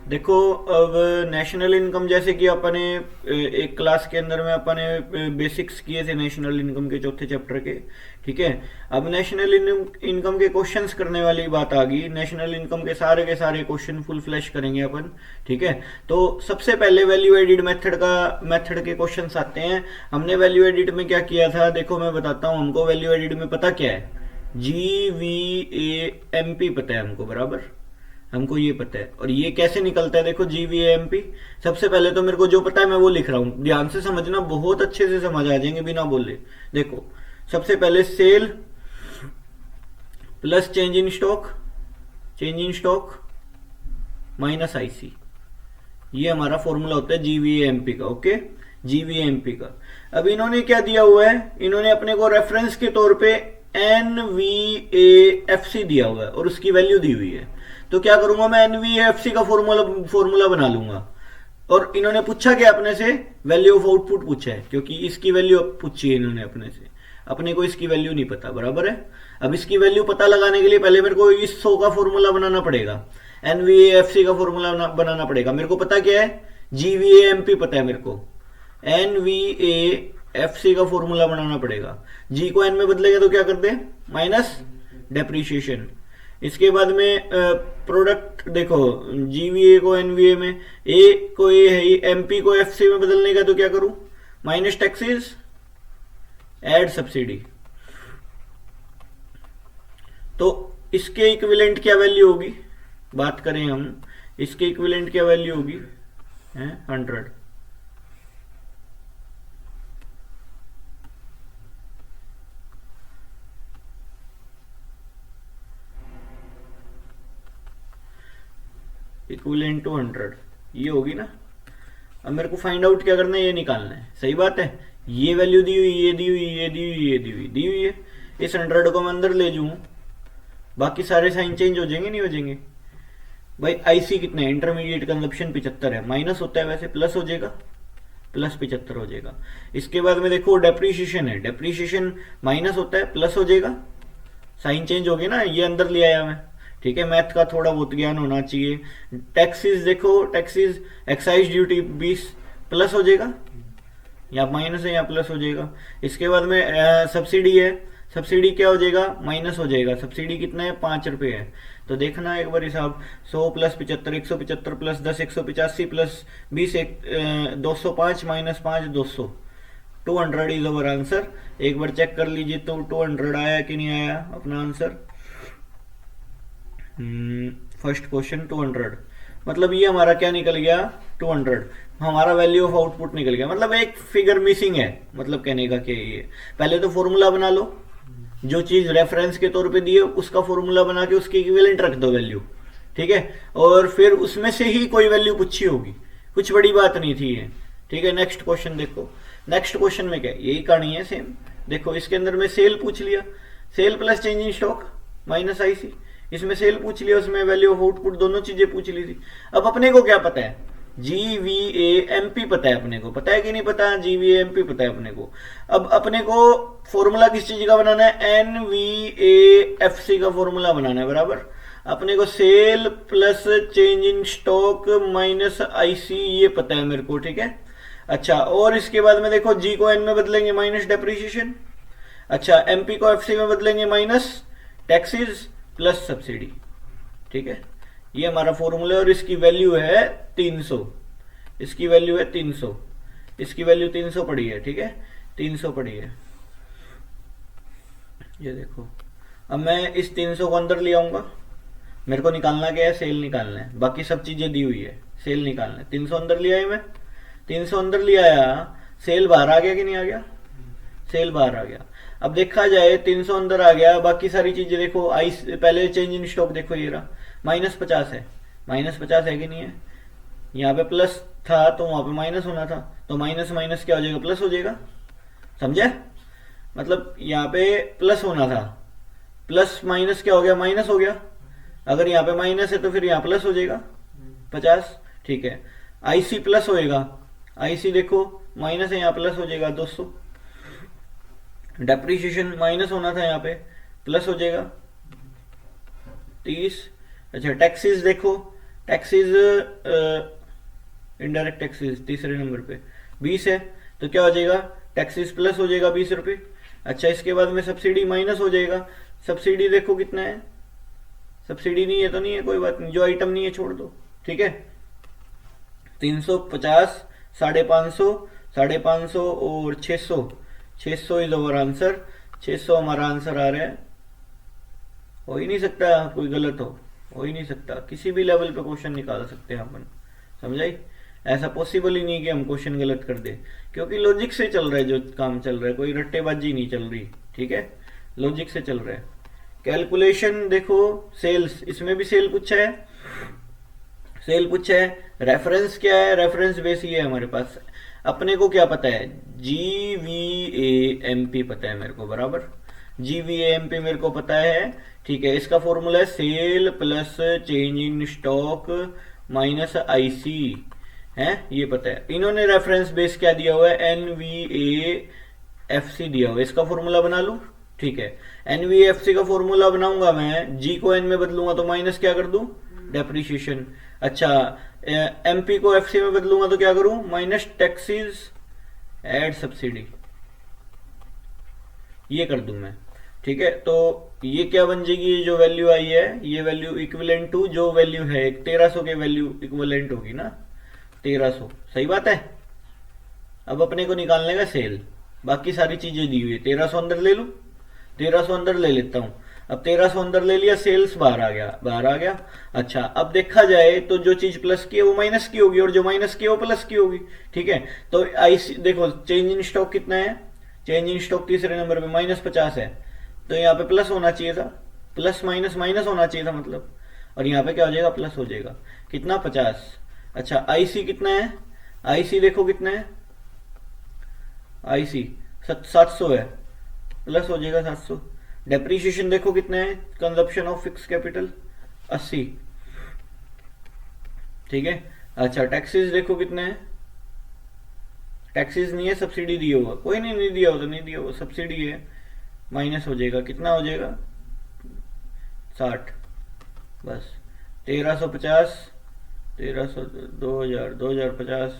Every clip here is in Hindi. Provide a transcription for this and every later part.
देखो, अब नेशनल इनकम जैसे कि अपने एक क्लास के अंदर में अपने बेसिक्स किए थे नेशनल इनकम के चौथे चैप्टर के। ठीक है। अब नेशनल इनकम के क्वेश्चंस करने वाली बात आ गई। नेशनल इनकम के सारे क्वेश्चन फुल फ्लैश करेंगे अपन। ठीक है। तो सबसे पहले वैल्यू एडिड मेथड के क्वेश्चंस आते हैं। हमने वैल्यू एडिड में क्या किया था, देखो मैं बताता हूँ हमको। वैल्यू एडिड में पता क्या है, GVAMP पता है हमको, बराबर। हमको ये पता है। और ये कैसे निकलता है, देखो GVAMP। सबसे पहले तो मेरे को जो पता है मैं वो लिख रहा हूं, ध्यान से समझना, बहुत अच्छे से समझ आ जाएंगे बिना बोले। देखो, सबसे पहले sale plus change in stock minus IC, ये हमारा फॉर्मूला होता है GVAMP का। ओके, GVAMP का। अब इन्होंने क्या दिया हुआ है, इन्होंने अपने को रेफरेंस के तौर पे NVAFC दिया हुआ है और उसकी वैल्यू दी हुई है। तो क्या करूंगा मैं, NVAFC का फॉर्मूला बना लूंगा। और इन्होंने पूछा क्या अपने से, वैल्यू ऑफ आउटपुट पूछा है, क्योंकि इसकी वैल्यू पूछी है इन्होंने अपने से। अपने को इसकी वैल्यू नहीं पता, बराबर है। अब इसकी वैल्यू पता लगाने के लिए पहले मेरे को इस 100 का फॉर्मूला बनाना पड़ेगा, NVAFC का फॉर्मूला बनाना पड़ेगा। मेरे को पता क्या है, GVAMP पता है मेरे को, NVAFC का फॉर्मूला बनाना पड़ेगा। G को N में बदलेगा तो क्या कर दे, माइनस डेप्रीशिएशन। इसके बाद में प्रोडक्ट देखो, GVA को NVA में, A को A है, MP को FC में बदलने का तो क्या करूं, माइनस टैक्सेस एड सब्सिडी। तो इसके इक्विवेलेंट क्या वैल्यू होगी, बात करें हम, इसके इक्विवेलेंट क्या वैल्यू होगी, 100। इक्विवेलेंट टू 100 ये होगी ना। अब मेरे को फाइंड आउट क्या करना है, ये निकालना है। सही बात है। ये वैल्यू दी हुई, ये दी हुई, ये दी हुई, ये दी हुई है। इस 100 को मैं अंदर ले जाऊं, बाकी सारे साइन चेंज हो जाएंगे, नहीं हो जाएंगे भाई। आईसी कितने, इंटरमीडिएट कंजप्शन 75 है, माइनस होता है वैसे, प्लस हो जाएगा, प्लस 75 हो जाएगा। इसके बाद में देखो डेप्रीशिएशन है, डेप्रीशिएशन माइनस होता है, प्लस हो जाएगा। साइन चेंज हो गया ना, ये अंदर ले आया मैं। ठीक है, मैथ का थोड़ा बहुत ज्ञान होना चाहिए। टैक्सेस देखो, टैक्सेस एक्साइज ड्यूटी 20 प्लस हो जाएगा, या माइनस है या प्लस हो जाएगा। इसके बाद में सब्सिडी है, सब्सिडी क्या हो जाएगा, माइनस हो जाएगा। सब्सिडी कितना है, 5 रुपये है। तो देखना एक बार हिसाब, 100 plus 75, 175 plus 10, 185 plus 20, 205 minus 5, 200। 200 is our answer. एक बार चेक कर लीजिए तो 200 आया कि नहीं आया अपना आंसर। फर्स्ट क्वेश्चन 200, मतलब ये हमारा क्या निकल गया, 200 हमारा वैल्यू ऑफ आउटपुट निकल गया। मतलब एक फिगर मिसिंग है, मतलब कहने का क्या ये। पहले तो फॉर्मूला बना लो, जो चीज रेफरेंस के तौर पे दी है उसका फॉर्मूला बना के उसके इक्विवेलेंट रख दो वैल्यू। ठीक है, और फिर उसमें से ही कोई वैल्यू पूछी होगी, कुछ बड़ी बात नहीं थी ये। ठीक है, नेक्स्ट क्वेश्चन देखो। नेक्स्ट क्वेश्चन में क्या है, यही कहानी है सेम। देखो इसके अंदर में सेल पूछ लिया, sale plus change in stock minus IC. इसमें सेल पूछ लिया, उसमें वैल्यू ऑफ आउटपुट, दोनों चीजें पूछ ली थी। अब अपने को क्या पता है, GVAMP पता है अपने को, पता है कि नहीं पता, GVAMP पता है अपने को। अब अपने को फॉर्मूला किस चीज का बनाना है, NVAFC का फॉर्मूला बनाना है, बराबर। अपने को sale plus change in stock minus IC ये पता है मेरे को। ठीक है, अच्छा, और इसके बाद में देखो G को N में बदलेंगे, माइनस डेप्रीशिएशन। अच्छा, MP को FC में बदलेंगे, माइनस टैक्सेस प्लस सब्सिडी। ठीक है, ये हमारा फॉर्मूला है और इसकी वैल्यू है 300। इसकी वैल्यू है 300, इसकी वैल्यू 300 पड़ी है। ठीक है, 300 पड़ी है, ये देखो। अब मैं इस 300 को अंदर ले आऊंगा, मेरे को निकालना क्या है, सेल निकालना है, बाकी सब चीजें दी हुई है, सेल निकालना है। 300 अंदर ले आया मैं, 300 अंदर ले आया, सेल बाहर आ गया कि नहीं आ गया, सेल बाहर आ गया। अब देखा जाए 300 अंदर आ गया, बाकी सारी चीजें देखो, आई पहले चेंज इन स्टॉक देखो, ये रहा माइनस 50 है, माइनस 50 है कि नहीं है। यहाँ पे प्लस था तो वहां पे माइनस होना था, तो माइनस माइनस क्या हो जाएगा, प्लस हो जाएगा। समझे, मतलब यहाँ पे प्लस होना था, प्लस माइनस क्या हो गया, माइनस हो गया। अगर यहाँ पे माइनस है तो फिर यहाँ प्लस हो जाएगा 50। ठीक है, आईसी प्लस होएगा, आईसी देखो माइनस है, यहाँ प्लस हो जाएगा 200। डेप्रीशिएशन माइनस होना था, यहाँ पे प्लस हो जाएगा 30। अच्छा, टैक्सेस देखो, टैक्सेस, इनडायरेक्ट टैक्सेस तीसरे नंबर पे 20 है, तो क्या हो जाएगा, टैक्सेस प्लस हो जाएगा 20 रुपये। अच्छा, इसके बाद में सब्सिडी माइनस हो जाएगा। सब्सिडी देखो कितना है, सब्सिडी नहीं है तो नहीं है, कोई बात नहीं, जो आइटम नहीं है छोड़ दो, ठीक है। 350, 550, 550 और 600, 600 इज ओवर आंसर। 600 हमारा आंसर आ रहा है। हो ही नहीं सकता कोई गलत हो ही नहीं सकता, किसी भी लेवल पे क्वेश्चन निकाल सकते हैं अपन, समझाई। ऐसा पॉसिबल ही नहीं कि हम क्वेश्चन गलत कर दे, क्योंकि लॉजिक से चल रहा है जो काम चल रहा है, कोई रट्टेबाजी नहीं चल रही, ठीक है, लॉजिक से चल रहा है। कैलकुलेशन देखो, सेल्स, इसमें भी सेल पूछा है, सेल पूछा है। रेफरेंस क्या है, रेफरेंस बेस ही है हमारे पास। अपने को क्या पता है, GVAMP पता है मेरे को, बराबर, GVAMP मेरे को पता है, ठीक है। इसका फॉर्मूला है sale plus change in stock minus IC है, ये पता है। इन्होंने रेफरेंस बेस क्या दिया हुआ है, NVAFC दिया हुआ है, इसका फॉर्मूला बना लूं, ठीक है। NVAFC का फॉर्मूला बनाऊंगा मैं, G को N में बदलूंगा तो माइनस क्या कर दूं, डेप्रीशिएशन। अच्छा, MP को FC में बदलूंगा तो क्या करूं, माइनस टैक्सेस एड सब्सिडी, ये कर दूं मैं, ठीक है। तो ये क्या बन जाएगी, ये जो वैल्यू आई है, ये वैल्यू इक्विवेलेंट टू जो वैल्यू है 1300 के वैल्यू इक्विवेलेंट होगी ना, 1300, सही बात है। अब अपने को निकालने का सेल, बाकी सारी चीजें दी हुई है, 1300 अंदर ले लूं, 1300 अंदर ले लेता हूं। अब 1300 अंदर ले लिया, सेल्स बाहर आ गया, बाहर आ गया। अच्छा, अब देखा जाए तो जो चीज प्लस की है वो माइनस की होगी, और जो माइनस की है वो प्लस की होगी, ठीक है। तो IC देखो, चेंज इन स्टॉक कितना है, चेंज इन स्टॉक तीसरे नंबर पे -50 है, तो यहाँ पे प्लस होना चाहिए था, प्लस माइनस माइनस होना चाहिए था मतलब, और यहाँ पे क्या हो जाएगा, प्लस हो जाएगा, कितना, 50। अच्छा, IC कितना है, IC देखो कितना है, IC 700 है, प्लस हो जाएगा 700। डेप्रीशिएशन देखो कितना है, कंजप्शन ऑफ फिक्स कैपिटल 80, ठीक है। अच्छा, टैक्सेस देखो कितना है, टैक्सेस नहीं है, सब्सिडी दिया हुआ, कोई नहीं दिया हो तो नहीं दिया हुआ, सब्सिडी है, माइनस हो जाएगा, कितना हो जाएगा, 60, बस। 1350, 1300, 2000, 2050,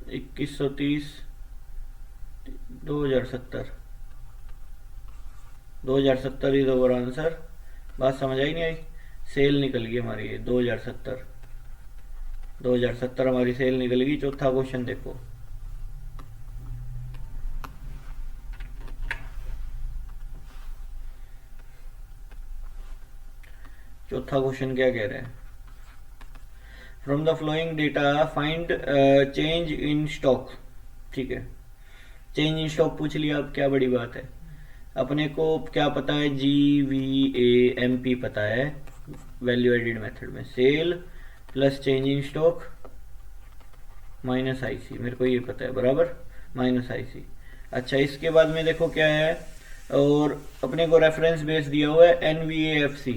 2130, 2070, 2070 इज ओवर आंसर। बात समझ आई नहीं आई, सेल निकल गई हमारी ये 2070, 2070 हमारी सेल निकल गई। चौथा क्वेश्चन देखो, चौथा क्वेश्चन क्या कह रहे हैं, from the flowing data find change in stock, ठीक है। चेंज इन स्टॉक पूछ लिया, अब क्या बड़ी बात है, अपने को क्या पता है, GVAMP पता है, वैल्यू एडेड मेथड में sale plus change in stock minus IC, मेरे को ये पता है, बराबर, माइनस IC। अच्छा, इसके बाद में देखो क्या है, और अपने को रेफरेंस बेस दिया हुआ है NVAFC,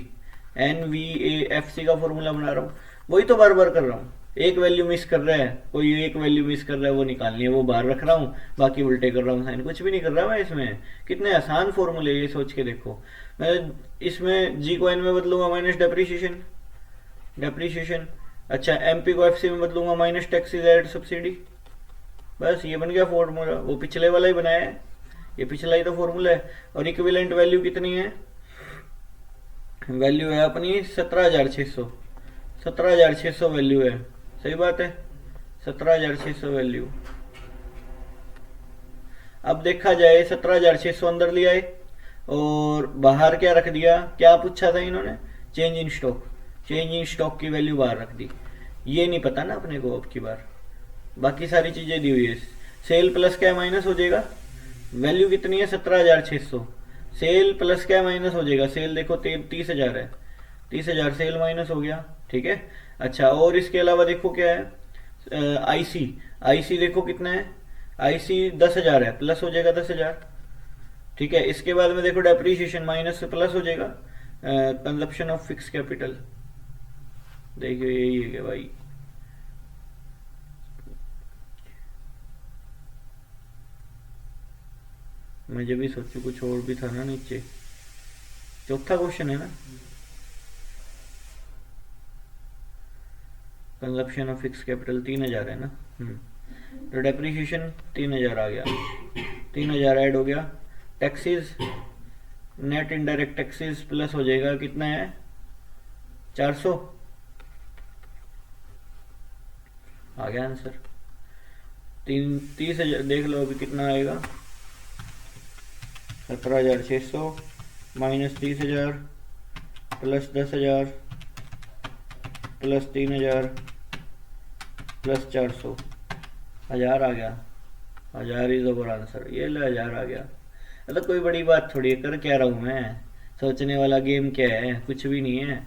NVAFC का फॉर्मूला बना रहा हूँ, वही तो बार बार कर रहा हूँ, एक वैल्यू मिस कर रहा है, कोई एक वैल्यू मिस कर रहा है, वो निकालनी है, वो बाहर रख रहा हूँ, बाकी उल्टे कर रहा हूँ साइन, कुछ भी नहीं कर रहा मैं इसमें। कितने आसान फॉर्मूले, ये सोच के देखो। मैं इसमें G को N में बदलूंगा, माइनस डेप्रीशिएशन, डेप्रीशिएशन। अच्छा, MP को FC में बदलूंगा, माइनस टैक्सेस एड सब्सिडी, बस ये बन गया फॉर्मूला, वो पिछले वाला ही बनाया है, ये पिछला ही तो फॉर्मूला है। और इक्विवेलेंट वैल्यू कितनी है, वैल्यू है अपनी 17,600, 17,600 वैल्यू है, सही बात है, 17,600 वैल्यू। अब देखा जाए 17,600 अंदर ले आए, और बाहर क्या रख दिया, क्या पूछा था इन्होंने, change in stock, change in stock की वैल्यू बाहर रख दी, ये नहीं पता ना अपने को अब की बार, बाकी सारी चीजें दी हुई है। सेल प्लस क्या माइनस हो जाएगा, वैल्यू कितनी है 17,600, सेल प्लस क्या माइनस हो जाएगा, सेल देखो 30,000 है, 30,000 सेल माइनस हो गया, ठीक है। अच्छा, और इसके अलावा देखो क्या है, IC, IC देखो कितना है, IC 10,000 है, प्लस हो जाएगा 10,000, ठीक है। इसके बाद में देखो डेप्रीशिएशन माइनस से प्लस हो जाएगा, कंजप्शन ऑफ फिक्स कैपिटल, देखिए यही है भाई, मैं जब भी सोचू कुछ और भी था ना नीचे, चौथा क्वेश्चन है ना, कंजप्शन ऑफ फिक्स कैपिटल 3000 है ना। तो डेप्रीशिएशन 3000 आ गया, 3000 ऐड हो गया। Taxes, net indirect taxes plus हो जाएगा, कितना है 400, आ गया आंसर। 30,000 देख लो अभी कितना आएगा, 17,600 माइनस 30,000 प्लस 10,000 प्लस 3,000 प्लस 400, 1000 आ गया। 1000 इज ओवर आंसर, ये लो 1000 आ गया। मतलब कोई बड़ी बात थोड़ी है, कर क्या रहा हूँ मैं, सोचने वाला गेम क्या है, कुछ भी नहीं है,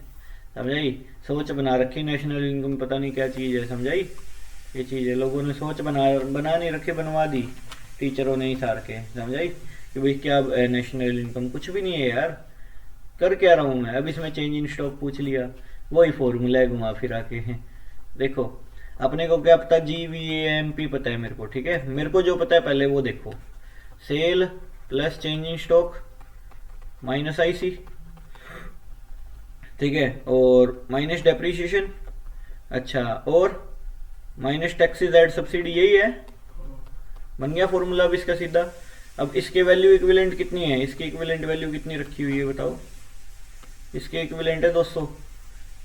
समझाई। सोच बना रखी नेशनल इनकम, पता नहीं क्या चीज़ है, समझाई। ये चीज़ है, लोगों ने सोच बना नहीं रखे, बनवा दी टीचरों ने ही सार के, समझाई कि भाई क्या नेशनल इनकम, कुछ भी नहीं है यार, कर क्या रहा हूँ मैं। अब इसमें चेंज इन स्टॉक पूछ लिया, वही फॉर्मूला है घुमा फिरा के। देखो अपने को क्या पता, GVAMP पता है मेरे को, ठीक है, मेरे को जो पता है पहले वो देखो, sale plus change in stock minus IC, ठीक है, और माइनस डेप्रीशिएशन, अच्छा, और माइनस टैक्सेस एड सब्सिडी, यही है, बन गया फॉर्मूला अब इसका सीधा। अब इसके वैल्यू इक्विवेलेंट कितनी है, इसकी इक्विवेलेंट वैल्यू कितनी रखी हुई है बताओ, इसके इक्विवेलेंट है 200,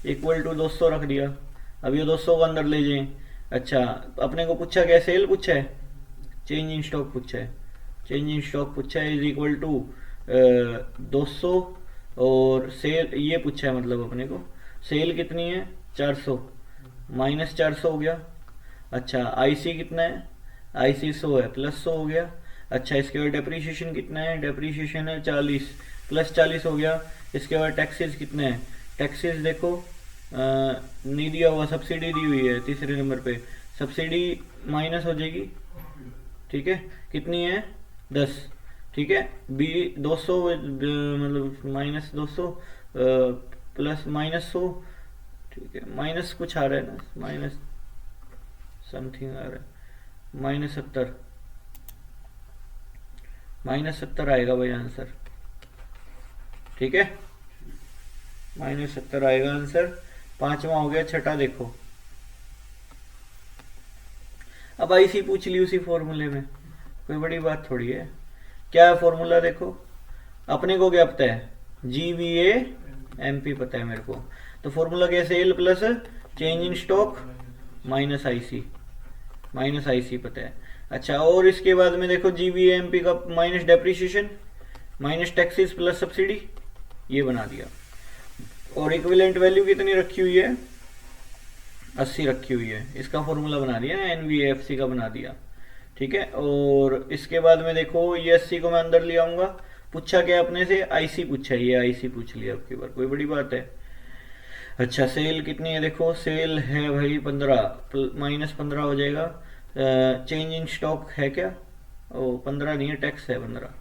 इक्वल टू 200 रख दिया। अब ये 200 को अंदर ले जाएं। अच्छा, अपने को पूछा क्या, सेल पूछा है, चेंज इन स्टॉक पूछा है, चेंज इन स्टॉक पूछा है इज इक्वल टू 200, और सेल ये पूछा है, मतलब अपने को सेल कितनी है 400, माइनस 400 हो गया। अच्छा IC कितना है, IC 100 है, प्लस 100 हो गया। अच्छा इसके बाद डेप्रीशिएशन कितना है, डेप्रीशिएशन है 40, प्लस 40 हो गया। इसके बाद टैक्सेस कितने हैं, टैक्सेस देखो नहीं दिया हुआ, सब्सिडी दी हुई है तीसरे नंबर पे, सब्सिडी माइनस हो जाएगी, ठीक है, कितनी है 10, ठीक है, 200 मतलब माइनस 200 प्लस माइनस 100, ठीक है, माइनस कुछ आ रहा है ना, माइनस समथिंग आ रहा है, -70, -70 आएगा भाई आंसर, ठीक है, -70 आएगा आंसर। पांचवा हो गया, छठा देखो, अब IC पूछ ली उसी फॉर्मूले में, कोई बड़ी बात थोड़ी है। क्या है फॉर्मूला देखो, अपने को क्या पता है, GVAMP पता है मेरे को, तो फॉर्मूला क्या, sale plus change in stock minus IC पता है। अच्छा, और इसके बाद में देखो GVAMP का minus depreciation minus taxes plus subsidy, ये बना दिया। और इक्विवेलेंट वैल्यू कितनी रखी हुई है, 80 रखी हुई है, इसका फॉर्मूला बना दिया ना, NVFC का बना दिया, ठीक है। और इसके बाद में देखो ये 80 को मैं अंदर ले आऊंगा, पूछा क्या अपने से, IC पूछा, ये IC पूछ लिया अब की बार, कोई बड़ी बात है। अच्छा सेल कितनी है, देखो सेल है भाई 15, -15 हो जाएगा। चेंज इन स्टॉक है क्या, ओ 15 नहीं है, टैक्स है 15।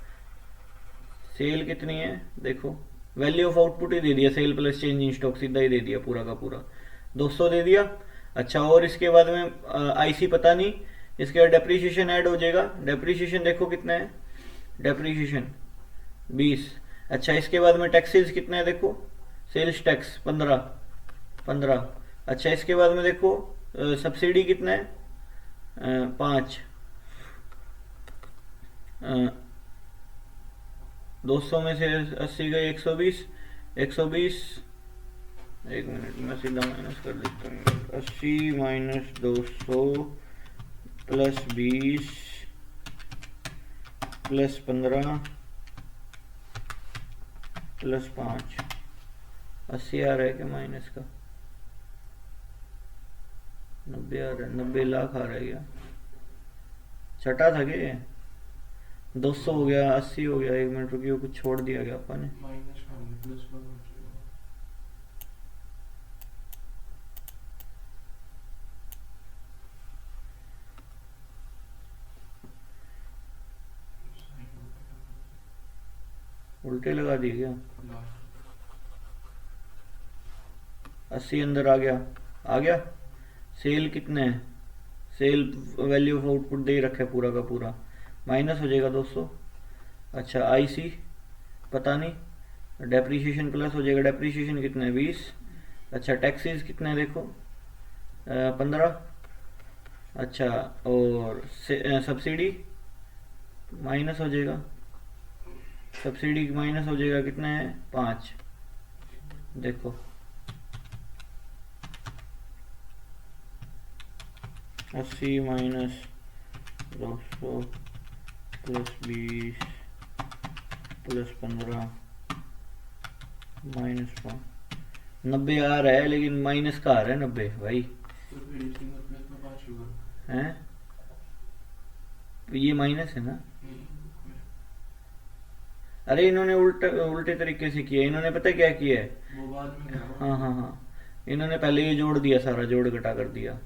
सेल कितनी है देखो, वैल्यू ऑफ आउटपुट ही दे दिया, sale plus change in stock सीधा ही दे दिया, पूरा का पूरा 200 दे दिया। अच्छा, और इसके बाद में IC पता नहीं, इसके बाद डेप्रीशिएशन ऐड हो जाएगा, डेप्रीशिएशन देखो कितना है, डेप्रीशिएशन 20। अच्छा इसके बाद में टैक्सेस कितना है देखो, सेल्स टैक्स 15। अच्छा इसके बाद में देखो सब्सिडी कितना है 5, 200 में से 80 गए 120, 120, एक मिनट मैं सीधा माइनस कर देता हूँ, 80 माइनस 200 प्लस 20 प्लस 15 प्लस 5, 80 आ रहा है क्या माइनस का, 90 आ रहा है, 90 लाख आ रहा है क्या, छठा था क्या, 200 हो गया, 80 हो गया, एक मिनट रुकिए, कुछ छोड़ दिया गया अपन ने, उल्टे लगा दिए क्या, 80 अंदर आ गया। सेल कितने हैं, सेल वैल्यू ऑफ आउटपुट दे रखा है पूरा का पूरा, माइनस हो जाएगा 200। अच्छा IC पता नहीं, डेप्रीशिएशन प्लस हो जाएगा, डेप्रीशिएशन कितना है 20। अच्छा टैक्सेस कितना है देखो, 15। अच्छा, और सब्सिडी माइनस हो जाएगा, सब्सिडी माइनस हो जाएगा, कितना है 5। देखो 80 माइनस 200 प्लस 20 प्लस 15 माइनस 5, 90 आ रहा है, लेकिन माइनस का आ रहा है 90 भाई। हैं ये माइनस है ना? अरे इन्होंने उल्टे तरीके से किया, इन्होंने पता क्या किया है, हाँ हाँ हाँ, इन्होंने पहले ये जोड़ दिया, सारा जोड़ घटा कर दिया,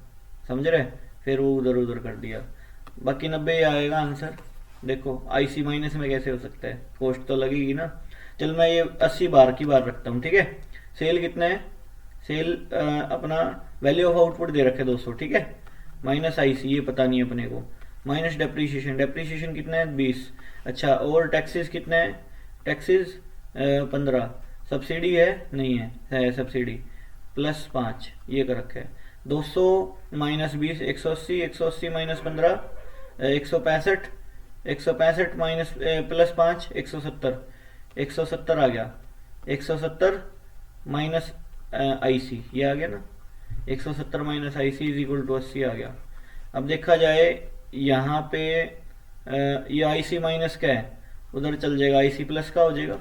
समझ रहे, फिर वो उधर उधर कर दिया, बाकी 90 आएगा आंसर। देखो आईसी माइनस में कैसे हो सकता है, कॉस्ट तो लगेगी ना। चल मैं ये 80 बार की बार रखता हूँ, ठीक है। सेल कितना है, सेल अपना वैल्यू ऑफ आउटपुट दे रखे 200, ठीक है, माइनस आईसी ये पता नहीं अपने को, माइनस डेप्रीशिएशन, डेप्रीशिएशन कितना है 20। अच्छा, और टैक्सेस कितना है, टैक्सेस 15, सब्सिडी है नहीं है सब्सिडी, प्लस 5 ये कर रखा है। 200 माइनस 20 180, 180 माइनस 15 165, 165 माइनस प्लस 5 170, 170 आ गया, 170 माइनस आईसी ये आ गया ना, 170 minus IC is equal to 80 आ गया। अब देखा जाए यहाँ पे ये आईसी माइनस का है, उधर चल जाएगा आईसी प्लस का हो जाएगा,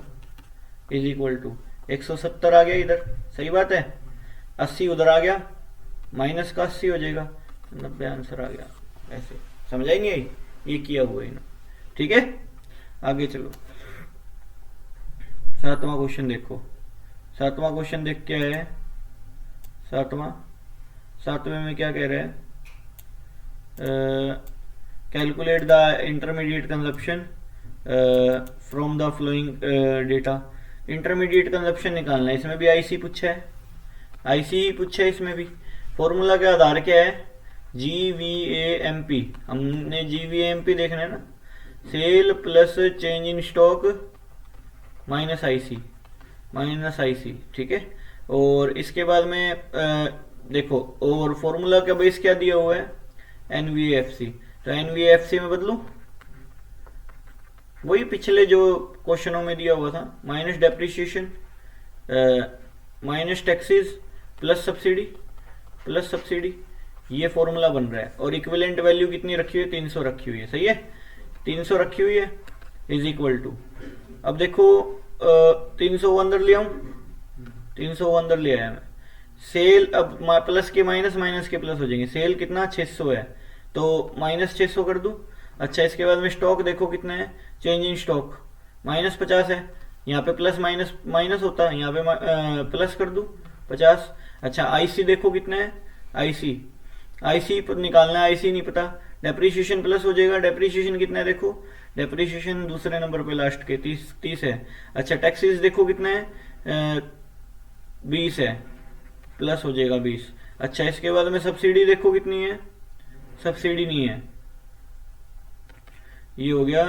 इज इक्वल टू 170 आ गया इधर, सही बात है, 80 उधर आ गया, माइनस का 80 हो जाएगा, 90 आंसर आ गया। ऐसे समझाएंगे, ये किया हुआ है ना, ठीक है। आगे चलो, 7वां क्वेश्चन देखो, 7वां क्वेश्चन देख क्या है, 7वें में क्या कह रहे हैं, calculate the intermediate consumption from the flowing data. Intermediate consumption निकालना है, इसमें भी आईसी पूछा है, आईसी पूछा है इसमें भी। फॉर्मूला के आधार क्या है, GVAMP, हमने GVAMP देखना है ना, sale plus change in stock minus IC, ठीक है। और इसके बाद में देखो, और फॉर्मूला का बेस क्या दिया हुआ है, NVFC, तो NVFC में बदलूं, वही पिछले जो क्वेश्चनों में दिया हुआ था, minus depreciation minus taxes plus subsidy, ये फॉर्मूला बन रहा है। और इक्विवेलेंट वैल्यू कितनी रखी हुई है, 300 रखी हुई है, सही है, 300 रखी हुई है, इज इक्वल टू, अब देखो 300 अंदर ले आऊं, 300 अंदर ले आया मैं, सेल अब प्लस के माइनस के प्लस हो जाएंगे, सेल कितना 600 है, तो माइनस 600 कर दूं। अच्छा, इसके बाद में स्टॉक देखो कितना है, चेंज इन स्टॉक माइनस 50 है, यहाँ पे प्लस माइनस होता है, यहाँ पे प्लस कर दूं 50। अच्छा, आईसी देखो कितना है, आईसी निकालना है, आईसी नहीं पता, डेप्रीशिएशन प्लस हो जाएगा, डेप्रीशिएशन कितना है देखो, डेप्रीशिएशन दूसरे नंबर पे लास्ट के 30 है। अच्छा, टैक्सेस देखो कितना है 20 है, प्लस हो जाएगा 20। अच्छा, इसके बाद में सब्सिडी देखो कितनी है, सब्सिडी नहीं है, ये हो गया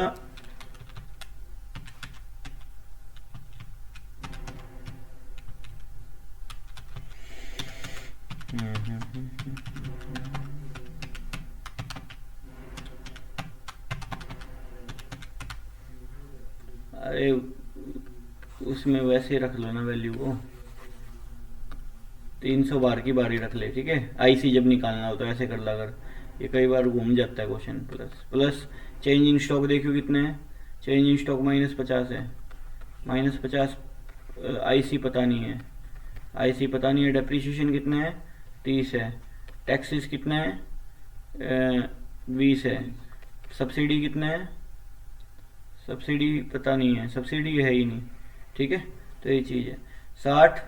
अरे उसमें वैसे रख लो ना वैल्यू को, 300 बार की बारी रख ले, ठीक है। आईसी जब निकालना हो तो ऐसे कर ला, अगर ये कई बार घूम जाता है question. Plus change in stock देखियो कितने हैं, चेंज इन स्टॉक माइनस 50 है, माइनस 50, आईसी पता नहीं है, आईसी पता नहीं है, डेप्रीशिएशन कितना है 30 है, टैक्सेस कितना है 20 है, सब्सिडी कितना है, सब्सिडी पता नहीं है, सब्सिडी है ही नहीं, ठीक है। तो ये चीज़ है 60,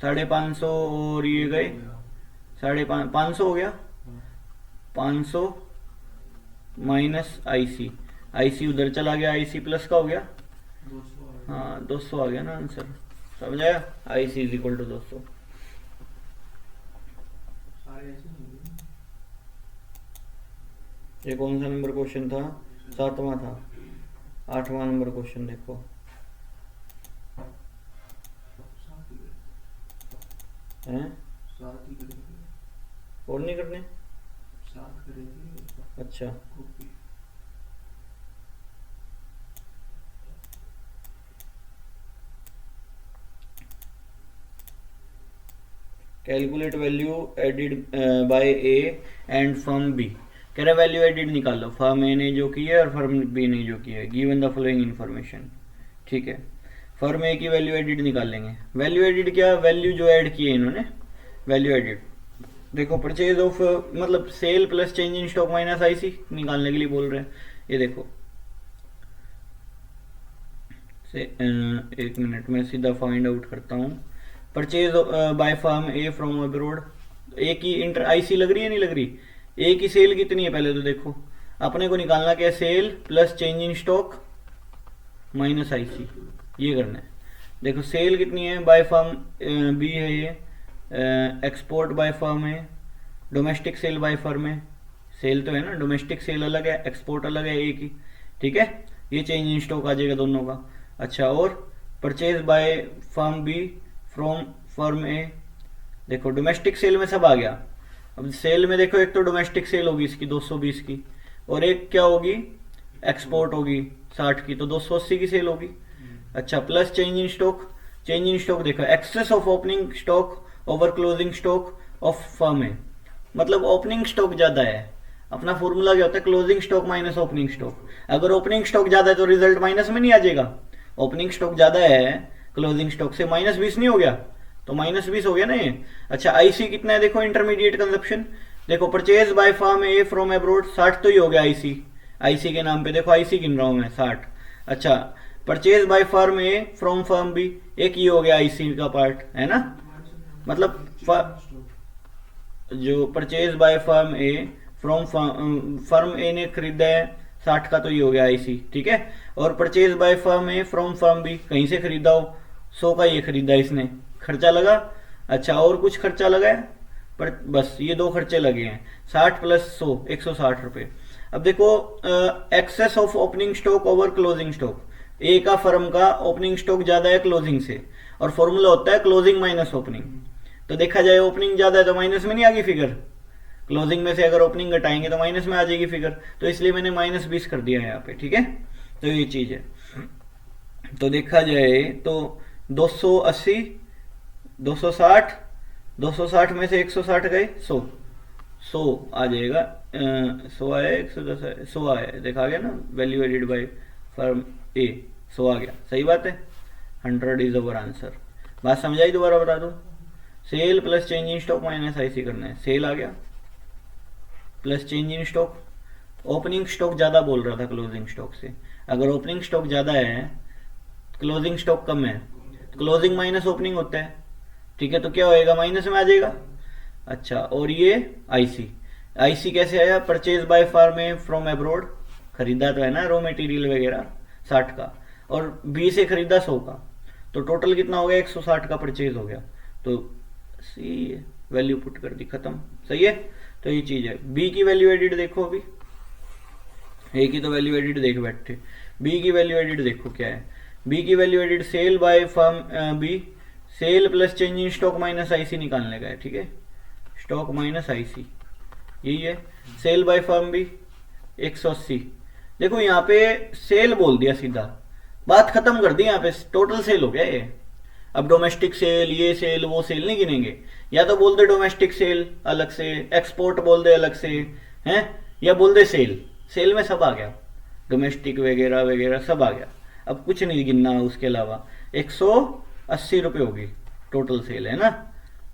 550 और ये गए 550 हो गया, 500 माइनस आईसी उधर चला गया, आईसी प्लस का हो गया, हाँ 200 आ गया ना आंसर, समझ आया, आईसी इज इक्वल टू 200। ये कौन सा नंबर क्वेश्चन था, 7वां था। 8वां नंबर क्वेश्चन देखो, हैं और नहीं करने? साथ करेंगे। अच्छा copy. Calculate value added by A and firm B. कह रहा वैल्यू एडिड निकालो, फर्म ए ने जो की है और फर्म बी ने जो की है, गिवन द फॉलोइंग इन्फॉर्मेशन। ठीक है, फर्म ए की वैल्यू एडिड निकालेंगे। वैल्यू एडिड क्या, वैल्यू जो ऐड की है इन्होंने, वैल्यू एडिड। देखो परचेज ऑफ मतलब sale plus change in stock minus IC निकालने के लिए बोल रहे हैं। ये देखो से एक मिनट में सीधा फाइंड आउट करता हूँ। Purchase by firm A from abroad, A की इंटर आईसी लग रही है नहीं लग रही? ए की सेल कितनी है पहले तो देखो, अपने को निकालना क्या है, sale plus change in stock minus IC, ये करना है। देखो सेल कितनी है बाय फर्म बी है ये, एक्सपोर्ट बाय फर्म है, डोमेस्टिक सेल बाय फर्म है। सेल तो है ना, डोमेस्टिक सेल अलग है, एक्सपोर्ट अलग है ए की। ठीक है, ये चेंज इन स्टॉक आ जाएगा दोनों का। अच्छा, और purchase by firm B from firm A, देखो डोमेस्टिक सेल में सब आ गया। अब सेल में देखो एक तो डोमेस्टिक सेल होगी इसकी 220 की, और एक क्या होगी, एक्सपोर्ट होगी 60 की, तो 280 की सेल होगी। अच्छा, plus change in stock, change in stock देखो excess of opening stock over closing stock of firm है, मतलब ओपनिंग स्टॉक ज्यादा है। अपना फॉर्मूला क्या होता है, closing stock minus opening stock. अगर ओपनिंग स्टॉक ज्यादा है तो रिजल्ट माइनस में नहीं आ जाएगा। ओपनिंग स्टॉक ज्यादा है क्लोजिंग स्टॉक से, -20 नहीं हो गया, तो -20 हो गया ना ये। अच्छा, आईसी कितना है देखो, इंटरमीडिएट कंजप्शन देखो, purchase by firm A from abroad 60 तो ही हो गया आईसी, आईसी के नाम पे देखो आईसी गिन रहा हूं मैं 60। अच्छा, purchase by firm A from firm B, एक ही हो गया आईसी का पार्ट है ना, मतलब जो purchase by firm A from firm A ने खरीदा है 60 का, तो ये हो गया आईसी। ठीक है, और purchase by firm A from firm B, कहीं से खरीदा हो 100 का ये खरीदा इसने, खर्चा लगा। अच्छा, और कुछ खर्चा लगा है पर बस ये दो खर्चे लगे हैं, 60 प्लस 100 160 रुपए। अब देखो excess of opening stock over closing stock, A का फर्म का ओपनिंग स्टॉक ज्यादा है क्लोजिंग से, और फॉर्मूला होता है क्लोजिंग माइनस ओपनिंग। तो देखा जाए ओपनिंग ज्यादा है तो माइनस में नहीं आ गई फिगर, क्लोजिंग में से अगर ओपनिंग घटाएंगे तो माइनस में आ जाएगी फिगर, तो इसलिए मैंने -20 कर दिया है यहाँ पे। ठीक है, तो ये चीज है। तो देखा जाए तो 280 260 260 में से 160 गए 100 आ जाएगा, 100 आया 110 आया 100 आया, देखा गया ना, वैल्यू एडिड बाय फर्म ए 100 आ गया, सही बात है, 100 इज अवर आंसर। बात समझाई, दोबारा बता दो, sale plus change in stock minus IC करना है, सेल आ गया plus change in stock, opening stock ज्यादा बोल रहा था क्लोजिंग स्टॉक से, अगर ओपनिंग स्टॉक ज्यादा है क्लोजिंग स्टॉक कम है, क्लोजिंग माइनस ओपनिंग होता है। ठीक है, तो क्या होएगा, माइनस में आ जाएगा। अच्छा, और ये आईसी, आईसी कैसे आया, purchase by firm A from abroad, खरीदा तो है ना रॉ मटेरियल वगैरह 60 का, और बी से खरीदा 100 का, तो टोटल कितना हो गया, 160 का परचेज हो गया, तो सी वैल्यू पुट कर दी, खत्म। सही है, तो ये चीज है। बी की वैल्यू एडिट देखो, अभी ए की तो वैल्यू एडिट देख बैठे, बी की वैल्यू एडिट देखो क्या है। बी की value added sale by firm B, sale plus change in stock minus IC निकालने का है। ठीक है, स्टॉक माइनस आईसी यही है। सेल बाय फर्म बी 180, देखो यहाँ पे सेल बोल दिया सीधा, बात खत्म कर दी, यहाँ पे टोटल सेल हो गया ये। अब डोमेस्टिक सेल, ये सेल वो सेल नहीं गिनेंगे, या तो बोल दे डोमेस्टिक सेल अलग से, एक्सपोर्ट बोल दे अलग से, हैं, या बोल दे सेल, सेल में सब आ गया, डोमेस्टिक वगैरह वगैरह सब आ गया, अब कुछ नहीं गिनना उसके अलावा। 180 रुपये होगी टोटल सेल, है ना।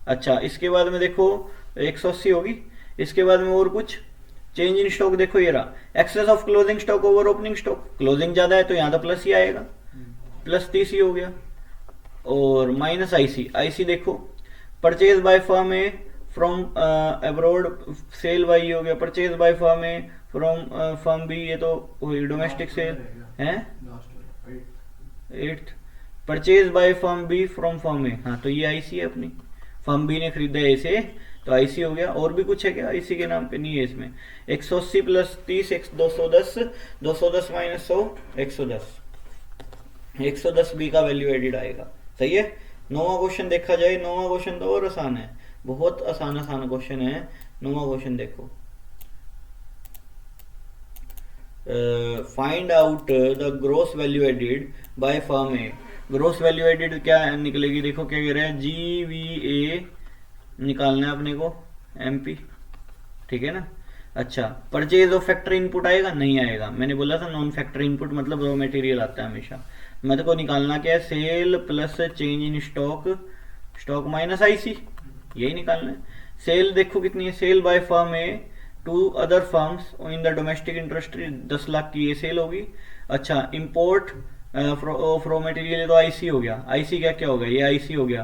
अच्छा, इसके बाद में देखो 180 होगी, इसके बाद में और कुछ चेंज इन स्टॉक देखो, ये रहा excess of closing stock over opening stock, closing ज्यादा है तो यहाँ तो प्लस ही आएगा, +30 ही हो गया, और माइनस आईसी, आईसी देखो purchase by firm A from abroad, sale by हो गया, purchase by firm A from firm B, ये तो डोमेस्टिक सेल है। 8th purchase by firm B from firm A, हाँ तो ये आईसी है अपनी, फर्म बी ने खरीदा है इसे, तो आईसी हो गया। और भी कुछ है क्या आईसी के नाम पे, नहीं है इसमें। 180 + 30 210, 210 - 100 110, 110 बी का वैल्यू एडिड आएगा। सही है। 9वां क्वेश्चन देखा जाए, 9वां क्वेश्चन तो और आसान है, बहुत आसान आसान क्वेश्चन है। 9वां क्वेश्चन देखो, find out the gross value added by firm A. Gross value added क्या निकलेगी, देखो क्या कह रहे हैं, GVA निकालना है अपने को, MP, ठीक है ना। अच्छा, परचेज ऑफ फैक्ट्री इनपुट आएगा, नहीं आएगा, मैंने बोला था नॉन फैक्ट्री इनपुट मतलब रॉ मटेरियल आता है हमेशा। मेरे को निकालना क्या है, sale plus change in stock, stock minus IC, यही निकालना है। सेल देखो कितनी है, sale by firm A to other firms in the domestic industry, 10 lakh की ये सेल होगी। अच्छा, इंपोर्ट ऑफ रॉ मटेरियल तो IC हो गया, IC क्या क्या हो गया, ये IC हो गया।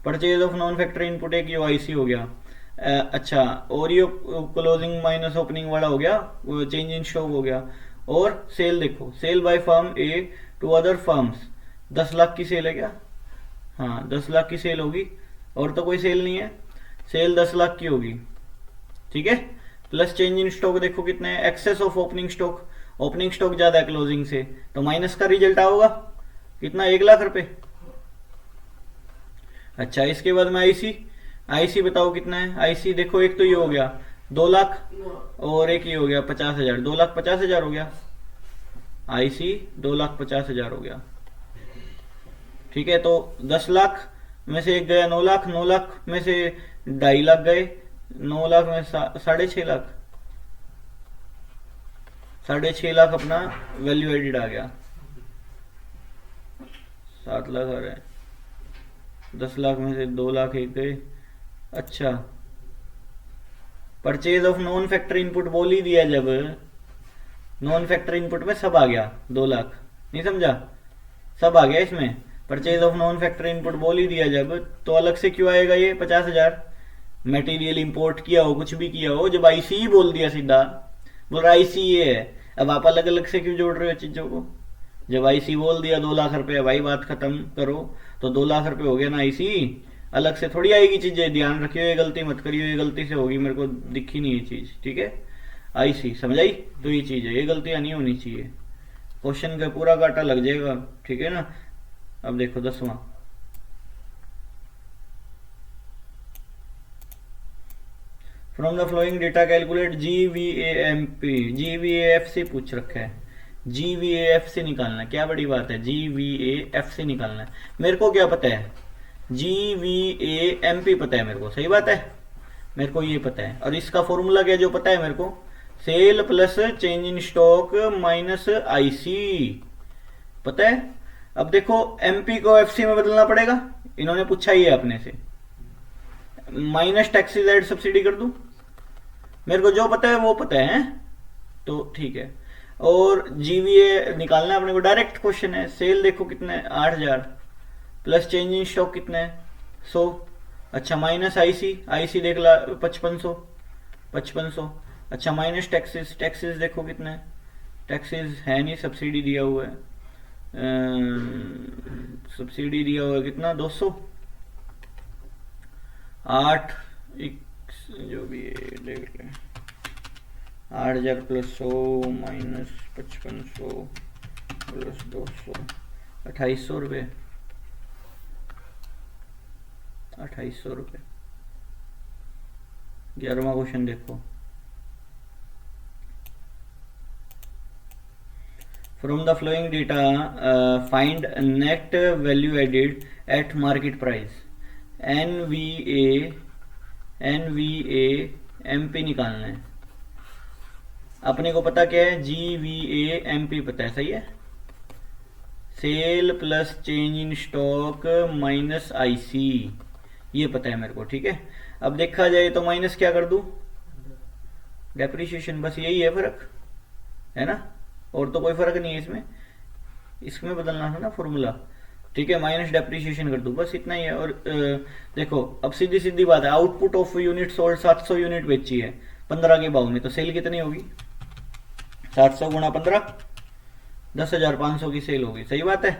Purchase of non factory input एक ये IC हो गया। अच्छा, और ये क्लोजिंग माइनस ओपनिंग वाला हो गया, चेंज इन स्टॉक हो गया। और सेल देखो, sale by firm A to other firms, 10 lakh की सेल है क्या, हाँ 10 लाख की सेल होगी, और तो कोई सेल नहीं है, सेल 10 लाख की होगी, ठीक है। प्लस चेंज इन स्टॉक देखो कितने है, excess of opening stock, opening stock ज्यादा है क्लोजिंग से, तो माइनस का रिजल्ट आओगा कितना, 1 लाख रुपए। अच्छा, इसके बाद में IC बताओ कितना है, IC देखो एक तो ये हो गया 2 लाख, और एक ये हो गया 50,000, 2,50,000 हो गया, IC 2,50,000 हो गया, ठीक है। तो 10 लाख में से एक गया 9 लाख, 9 लाख में से 2.5 लाख गए, 9 लाख में 6.5 लाख, 6.5 लाख अपना वैल्यू एडिड आ गया, 7 लाख आ रहे हैं, 10 लाख में से 2 लाख एक गए। अच्छा, purchase of non factory input बोल ही दिया, जब नॉन फैक्ट्री इनपुट में सब आ गया, 2 लाख, नहीं समझा, सब आ गया इसमें, purchase of non factory input बोल ही दिया जब, तो अलग से क्यों आएगा ये 50,000, मटेरियल इंपोर्ट किया हो, कुछ भी किया हो, जब IC ही बोल दिया सीधा, बोल रहा IC ये है, अब आप अलग अलग से क्यों जोड़ रहे हो चीजों को, जब IC बोल दिया 2 लाख रुपए, भाई बात खत्म करो, तो 2 लाख रुपए हो गया ना IC, अलग से थोड़ी आएगी चीजें, ध्यान रखियो ये गलती मत करियो, ये गलती से होगी, मेरे को दिखी नहीं ये चीज, ठीक है। IC समझाई, तो ये चीज है, ये गलतियां नहीं होनी चाहिए, क्वेश्चन का पूरा काटा लग जाएगा, ठीक है ना। अब देखो 10वां, from the flowing data calculate GVAMP, GVAFC पूछ रखा है, GVAFC निकालना है, क्या बड़ी बात है, GVAFC निकालना है, मेरे को क्या पता है, GVAMP पता है मेरे को, सही बात है, मेरे को ये पता है, और इसका फॉर्मूला क्या जो पता है मेरे को, sale plus change in stock minus IC पता है। अब देखो MP को FC में बदलना पड़ेगा, इन्होंने पूछा ही है अपने से, माइनस टैक्सेस एड सब्सिडी कर दूं, मेरे को जो पता है वो पता है, तो ठीक है। और GVA निकालना है अपने को, डायरेक्ट क्वेश्चन है। सेल देखो कितने है, 8,000, प्लस चेंज इन स्टॉक कितने है, 100। अच्छा, माइनस IC देख ला 5500। अच्छा, माइनस टैक्सेस देखो कितने है, टैक्सेस है नहीं, सब्सिडी दिया हुआ है, सब्सिडी दिया हुआ है कितना, 200, 8 जो भी है देख ले, 8,000 प्लस 100 माइनस 5500 प्लस 200, 2,800 रुपये, 2,800 रुपये। 11वां क्वेश्चन देखो, from the flowing data find net value added at market price, NVAMP निकालना है, अपने को पता क्या है, GVAMP पता है, सही है, sale plus change in stock minus IC, ये पता है मेरे को, ठीक है। अब देखा जाए तो माइनस क्या कर दूं, डेप्रिसिएशन, बस यही है फर्क, है ना, और तो कोई फर्क नहीं है इसमें, इसमें बदलना था ना फॉर्मूला, ठीक है, माइनस डेप्रिसिएशन कर दूं, बस इतना ही है। और देखो अब सीधी सीधी बात है, output of unit sold 700 unit बेची है 15 के भाव में, तो सेल कितनी होगी, 700 गुणा 15, 10,500 की सेल होगी, सही बात है,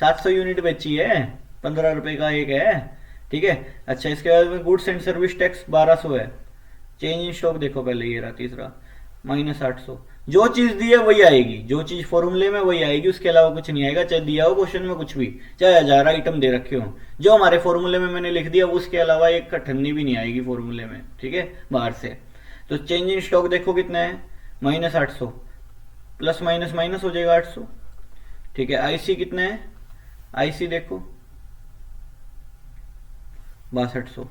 700 यूनिट बेची है, 15 रुपए का एक है, ठीक है। अच्छा, इसके बाद में गुड्स एंड सर्विस टैक्स 1200 है, चेंज इन स्टॉक देखो पहले, ये रहा तीसरा, माइनस 800, जो चीज दी है वही आएगी, जो चीज फॉर्मूले में वही आएगी, उसके अलावा कुछ नहीं आएगा, चाहे दिया हो क्वेश्चन में कुछ भी, चाहे 1000 आइटम दे रखे हो, जो हमारे फॉर्मूले में मैंने लिख दिया उसके अलावा एक अठन्नी भी नहीं आएगी फॉर्मूले में, ठीक है, बाहर से। तो चेंज इन स्टॉक देखो कितना है, -800, प्लस माइनस माइनस हो जाएगा 800, ठीक है। आईसी कितना है, आईसी देखो 6200।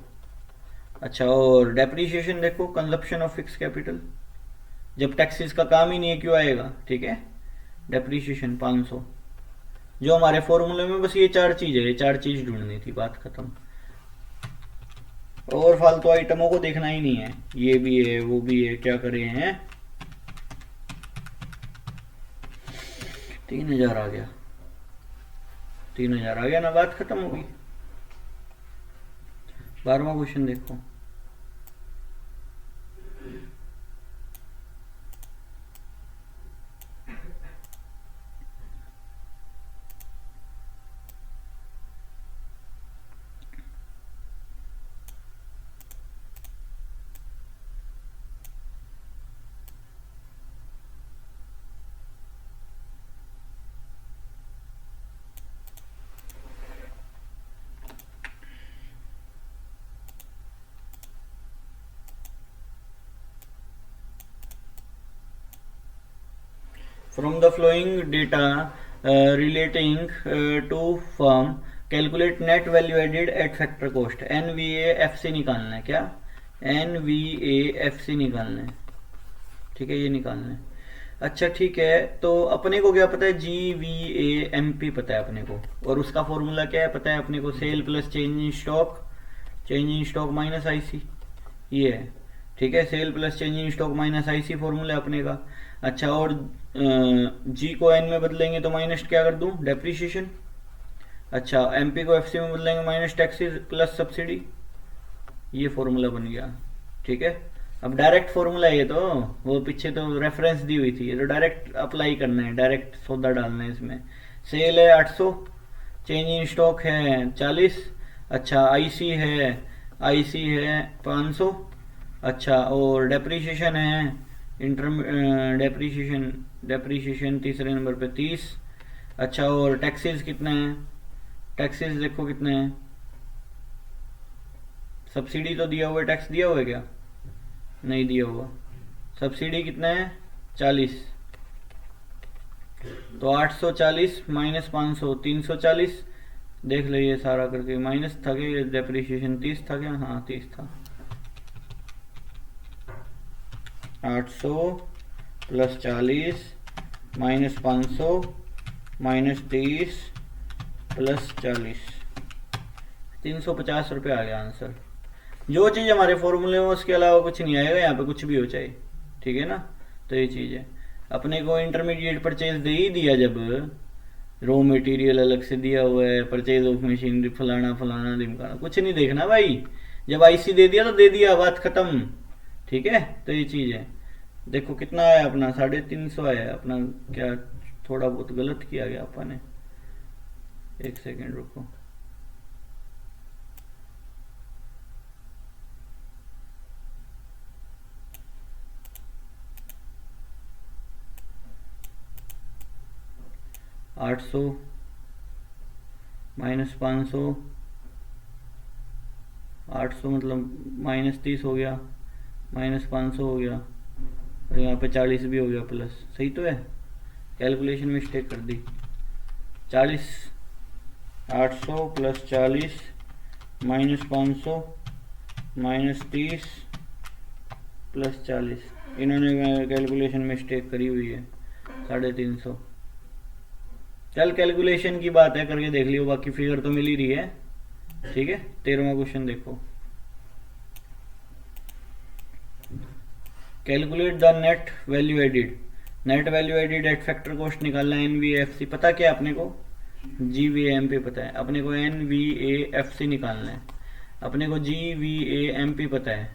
अच्छा, और डेप्रीशिएशन देखो, कंजप्शन ऑफ फिक्स कैपिटल, जब टैक्सेस का काम ही नहीं है क्यों आएगा, ठीक है। डेप्रीशिएशन 500, जो हमारे फॉर्मूले में बस ये 4 चीज है, ये 4 चीज ढूंढनी थी, बात खत्म। और फालतू आइटमों को देखना ही नहीं है, ये भी है वो भी है, क्या करे हैं। 3000 आ गया, 3000 आ गया ना, बात खत्म हो गई। 12वां क्वेश्चन देखो, from the flowing data relating to firm calculate net value added at factor cost, NVAFC निकालना है, क्या NVAFC निकालना है, ठीक है, ये निकालना है। अच्छा ठीक है, तो अपने को क्या पता है, GVAMP पता है अपने को, और उसका फॉर्मूला क्या है पता है अपने को, sale plus change in stock, change in stock minus IC, ये है, ठीक है। Sale plus change in stock minus IC formula अपने का। अच्छा, और जी को एन में बदलेंगे तो माइनस क्या कर दूं, डेप्रीशिएशन। अच्छा, एमपी को एफसी में बदलेंगे माइनस टैक्सेस प्लस सब्सिडी, ये फॉर्मूला बन गया, ठीक है। अब डायरेक्ट फॉर्मूला है ये तो, वो पीछे तो रेफरेंस दी हुई थी, ये तो डायरेक्ट अप्लाई करना है, डायरेक्ट सौदा डालना है इसमें। सेल है 800, चेंज इन स्टॉक है 40, अच्छा आईसी है 500, अच्छा, और डेप्रीशिएशन है डेप्रीशिएशन तीसरे नंबर पे 30। अच्छा, और टैक्सेस कितना है, टैक्सेस देखो कितने हैं, सब्सिडी तो दिया हुआ है, टैक्स दिया हुआ है क्या, नहीं दिया हुआ, सब्सिडी कितना है 40, तो 840 माइनस 500 340, देख लीजिए सारा करके, माइनस था क्या, डेप्रीशिएशन 30 था क्या, हाँ 30 था। 800 प्लस 40 माइनस 500 माइनस 30 प्लस 40, 350 रुपये आ गया आंसर। जो चीज़ हमारे फॉर्मूले में उसके अलावा कुछ नहीं आएगा, यहाँ पे कुछ भी हो चाहे, ठीक है ना। तो ये चीज़ है, अपने को इंटरमीडिएट परचेज दे ही दिया, जब रॉ मटेरियल अलग से दिया हुआ है, परचेज ऑफ मशीनरी फलाना फलाना ढिमकाना, कुछ नहीं देखना भाई, जब आईसी दे दिया तो दे दिया, बात खत्म, ठीक है। तो ये चीज़ है, देखो कितना आया अपना, 350 आया अपना, क्या थोड़ा बहुत गलत किया गया अपन ने, एक सेकेंड रुको, $800 माइनस 500, 800 मतलब माइनस 30 हो गया, माइनस 500 हो गया, और यहाँ पे 40 भी हो गया प्लस, सही तो है, कैलकुलेशन मिस्टेक कर दी। 40 800 प्लस 40 माइनस 500 माइनस 30 प्लस 40, इन्होंने कैलकुलेशन मिस्टेक करी हुई है, 350। चल कैलकुलेशन की बात है, करके देख लियो, बाकी फिगर तो मिल ही रही है, ठीक है। 13वां क्वेश्चन देखो, calculate the net value added, net value added eight factor cost निकालना है, एनवीएफसी पता क्या अपने को, जीवीएमपी पता है अपने को, एनवीएफसी निकालना है अपने को, जीवीएमपी पता है।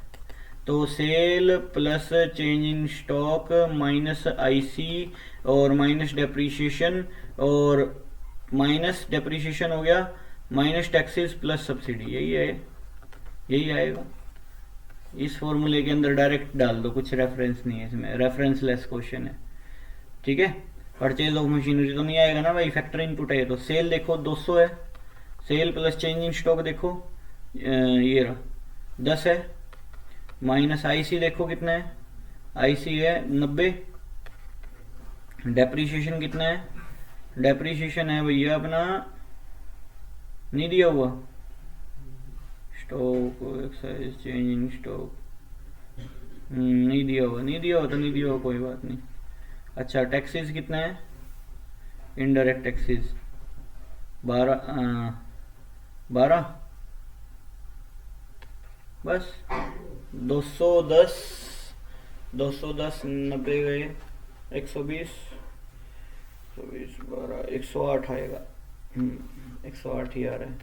तो sale plus change in stock minus IC और माइनस डेप्रीशिएशन, और माइनस डेप्रीशिएशन हो गया माइनस टैक्सेस प्लस सब्सिडी, यही है, यही आएगा। इस फॉर्मूले के अंदर डायरेक्ट डाल दो, कुछ रेफरेंस नहीं है इसमें, रेफरेंस लेस क्वेश्चन है। ठीक है। परचेज ऑफ मशीनरी तो नहीं आएगा ना भाई, फैक्टर इनपुट है। तो सेल देखो 200 है, sale plus change in stock देखो ये रहा 10 है, माइनस आईसी देखो कितना है, आईसी है 90। डेप्रीशिएशन कितना है, डेप्रीशिएशन है भैया अपना, नहीं दिया हुआ, stock excise change in stock नहीं दिया हुआ, नहीं दिया हुआ तो नहीं दिया हुआ, कोई बात नहीं। अच्छा टैक्सेस कितना है, इनडायरेक्ट टैक्सेस 12 बस 210 90 गए 120 12 108 आएगा। 108 ही आ रहा है।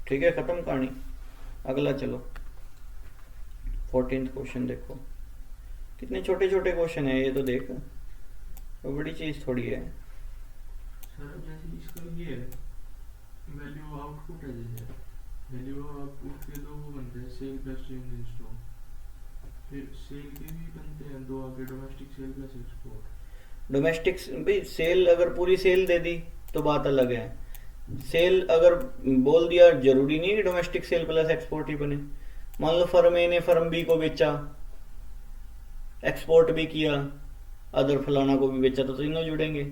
ठीक है, खत्म कहानी। अगला चलो 14th क्वेश्चन देखो, कितने छोटे छोटे क्वेश्चन है ये तो देख, वो बड़ी चीज थोड़ी है। सर जैसे इसका ये है वैल्यू आउटपुट है, जैसे वैल्यू आउटपुट के दो वो बनते हैं, sale plus change in stock, फिर सेल के भी बनते हैं दो आगे, domestic sale plus export. Domestic भाई सेल अगर पूरी सेल दे दी तो बात अलग है, सेल अगर बोल दिया जरूरी नहीं कि डोमेस्टिक सेल प्लस एक्सपोर्ट ही बने। मान लो फर्म ए ने फर्म बी को बेचा, एक्सपोर्ट भी किया, अदर फलाना को भी बेचा, तो तीनों जुड़ेंगे।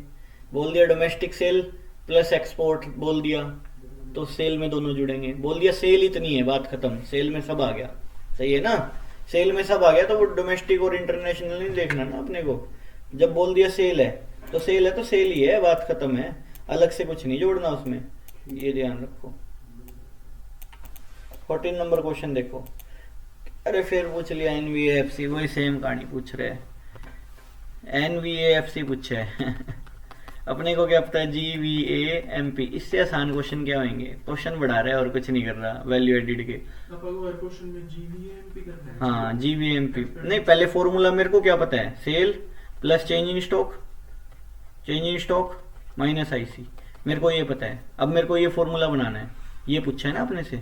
बोल दिया डोमेस्टिक सेल प्लस एक्सपोर्ट बोल दिया तो सेल में दोनों जुड़ेंगे। बोल दिया सेल इतनी है, बात खत्म, सेल में सब आ गया। सही है ना, सेल में सब आ गया तो वो डोमेस्टिक और इंटरनेशनल नहीं देखना ना अपने को। जब बोल दिया सेल है तो सेल है तो सेल ही है, बात खत्म है, अलग से कुछ नहीं जोड़ना उसमें, ये ध्यान रखो। 14 नंबर क्वेश्चन देखो, अरे फिर पूछ लिया एनवीएफसी, वही सेम कहानी पूछ रहे हैं, एनवीएफसी पूछा है अपने को क्या पता है, जीवीएएमपी। इससे आसान क्वेश्चन क्या होंगे, क्वेश्चन बढ़ा रहा है और कुछ नहीं कर रहा वैल्यू एडिड के। क्वेश्चन में जीवीएएमपी करना है। हाँ जीवीएमपी नहीं, पहले फॉर्मूला मेरे को क्या पता है, sale plus change in stock, change in stock minus IC, मेरे को ये पता है। अब मेरे को ये फॉर्मूला बनाना है, ये पूछा है ना अपने से,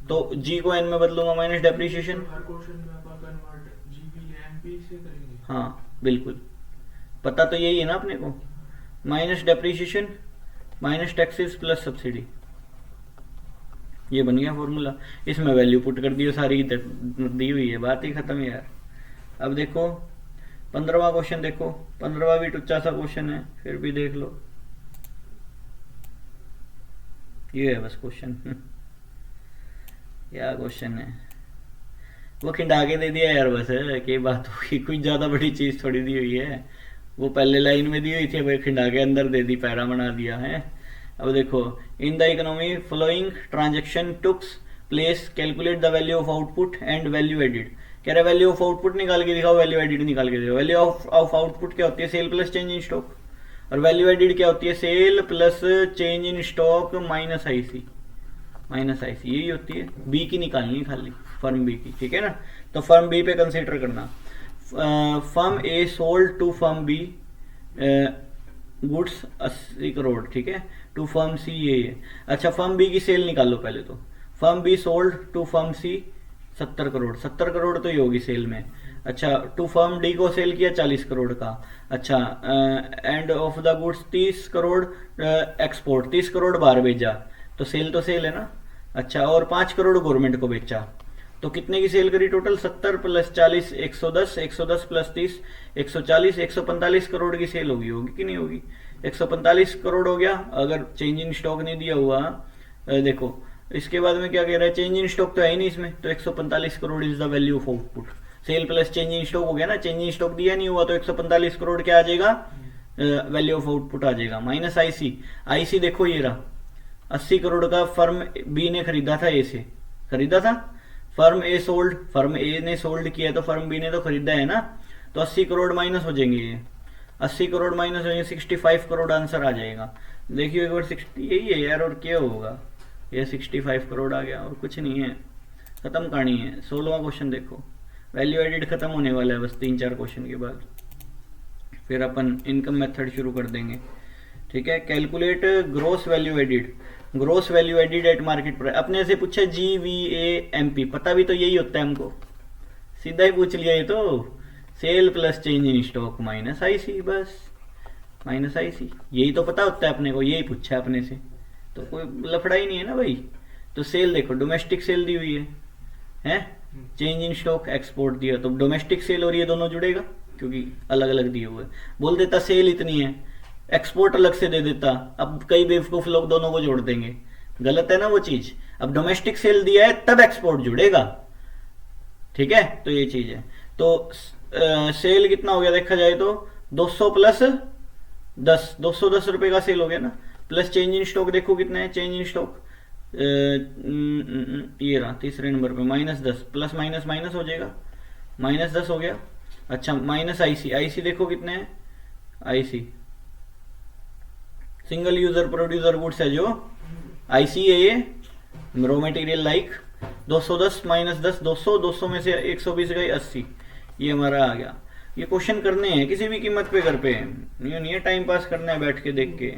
तो जी को एन में बदलूंगा, माइनस डेप्रिसिएशन। हर क्वेश्चन में आप कन्वर्ट जीवीएएमपी से करेंगे। हाँ बिल्कुल, पता तो यही है ना अपने को, minus depreciation minus taxes plus subsidy, ये बन गया फॉर्मूला। इसमें वैल्यू पुट कर दी सारी, दी हुई है, बात ही खत्म है यार। अब देखो 15वां क्वेश्चन देखो, 15वां भी टुच्चा सा क्वेश्चन है, फिर भी देख लो, ये है बस क्वेश्चन क्या क्वेश्चन है, वो खिंडा के दे दिया यार बस, क्या बात होगी, कुछ ज्यादा बड़ी चीज थोड़ी दी हुई है। वो पहले लाइन में दी हुई थी, वही खिंडा के अंदर दे दी, पैरा बना दिया है। अब देखो, in the economy flowing transaction takes place, calculate the value of output and value added. कह रहा वैल्यू ऑफ आउटपुट निकाल के दिखाओ, वैल्यू एडिड निकाल के दिखाओ। वैल्यू ऑफ आउटपुट क्या होती है, sale plus change in stock, और वैल्यू एडिड क्या होती है, sale plus change in stock minus IC, minus IC यही होती है। बी की निकालनी खाली, फर्म बी की, ठीक है ना। तो फर्म बी पे कंसिडर करना, firm A sold to firm B goods 80 crore, ठीक है, टू फर्म सी ये। अच्छा फर्म बी की सेल निकालो पहले, तो firm B sold to firm C 70 crore, 70 crore तो ये होगी सेल में। अच्छा टू फर्म डी को सेल किया 40 करोड़ का। अच्छा and of the goods 30 crore export, 30 crore बाहर भेजा, तो सेल है ना। अच्छा और 5 करोड़ गवर्नमेंट को बेचा, तो कितने की सेल करी टोटल, 70 प्लस 40 110, 110 प्लस 30 140, 145 करोड़ की सेल होगी कि नहीं होगी, 145 करोड़ हो गया। अगर चेंज इन स्टॉक नहीं दिया हुआ, देखो इसके बाद में क्या कह रहा है, चेंज इन स्टॉक तो है ही नहीं इसमें, तो 145 crore is the value of output. Sale plus change in stock हो गया ना, चेंज इन स्टॉक दिया नहीं हुआ तो 145 करोड़ क्या आ जाएगा, वैल्यू ऑफ आउटपुट आ जाएगा। माइनस आईसी, आईसी देखो ये रहा 80 करोड़ का फर्म बी ने खरीदा था, ए से खरीदा था, firm A sold, firm A ने सोल्ड किया तो फर्म बी ने तो खरीदा है ना, तो 80 करोड़ माइनस हो जाएंगे, ये 80 करोड़ माइनस हो जाएंगे, 65 करोड़ आंसर आ जाएगा। देखिए एक बार 60 यही है यार, और क्या होगा, ये 65 करोड़ आ गया, और कुछ नहीं है, खत्म कहानी है। 16वां क्वेश्चन देखो, वैल्यू एडिड खत्म होने वाला है बस 3-4 क्वेश्चन के बाद, फिर अपन इनकम मेथड शुरू कर देंगे, ठीक है। Calculate gross value added, gross value added at market price. अपने से पूछा जीवीएएमपी, पता भी तो यही होता है हमको, सीधा ही पूछ लिया ये तो, sale plus change in stock minus IC, बस माइनस IC, यही तो पता होता है अपने को, यही पूछा है अपने से, तो कोई लफड़ा ही नहीं है ना भाई। तो सेल देखो, डोमेस्टिक सेल दी हुई है, चेंज इन स्टॉक एक्सपोर्ट दिया, तो डोमेस्टिक सेल और ये दोनों जुड़ेगा क्योंकि अलग अलग दिए हुए। बोल देता सेल इतनी है, एक्सपोर्ट अलग से दे देता, अब कई बेवकूफ लोग दोनों को जोड़ देंगे, गलत है ना वो चीज। अब डोमेस्टिक सेल दिया है तब एक्सपोर्ट जुड़ेगा, ठीक है, तो ये चीज है। तो सेल कितना हो गया देखा जाए तो 200 प्लस 10, 210 रुपए का सेल हो गया ना। प्लस चेंज इन स्टॉक देखो कितना है, चेंज इन स्टॉक ये रहा तीसरे नंबर पे -10, प्लस माइनस माइनस हो जाएगा, -10 हो गया। अच्छा माइनस IC देखो कितने हैं, IC single user producer goods है जो IC है ये, रॉ मटेरियल लाइक 210 -10 200, 200 में से 120 गई 80, ये हमारा आ गया। ये क्वेश्चन करने हैं किसी भी कीमत पे घर पे, ये नहीं है टाइम पास करना है बैठ के देख के,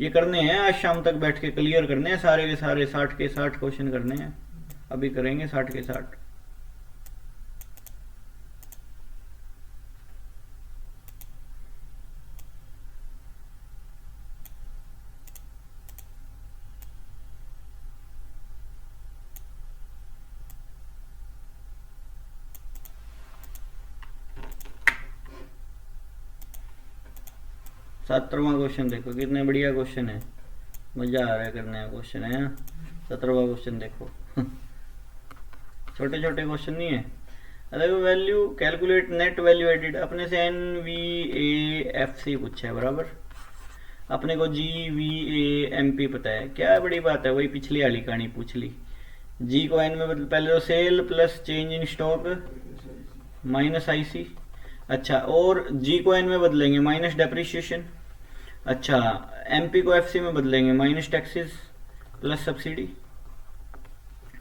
ये करने हैं आज शाम तक बैठ के क्लियर करने हैं सारे के सारे, 60 के 60 क्वेश्चन करने हैं, अभी करेंगे 60 के 60। सत्रहवां क्वेश्चन देखो कितने बढ़िया क्वेश्चन है, मजा आ रहा है करने का क्वेश्चन है। 17वां क्वेश्चन देखो छोटे छोटे क्वेश्चन नहीं है। देखो value calculate net value added, अपने से NVAFC पूछा है बराबर, अपने को GVAMP पता है, क्या बड़ी बात है, वही पिछली वाली कहानी पूछ ली। जी को N में बदल, पहले तो sale plus change in stock -IC, अच्छा और G को N में बदलेंगे माइनस डेप्रिशिएशन, अच्छा MP को FC में बदलेंगे माइनस टैक्सेस प्लस सब्सिडी,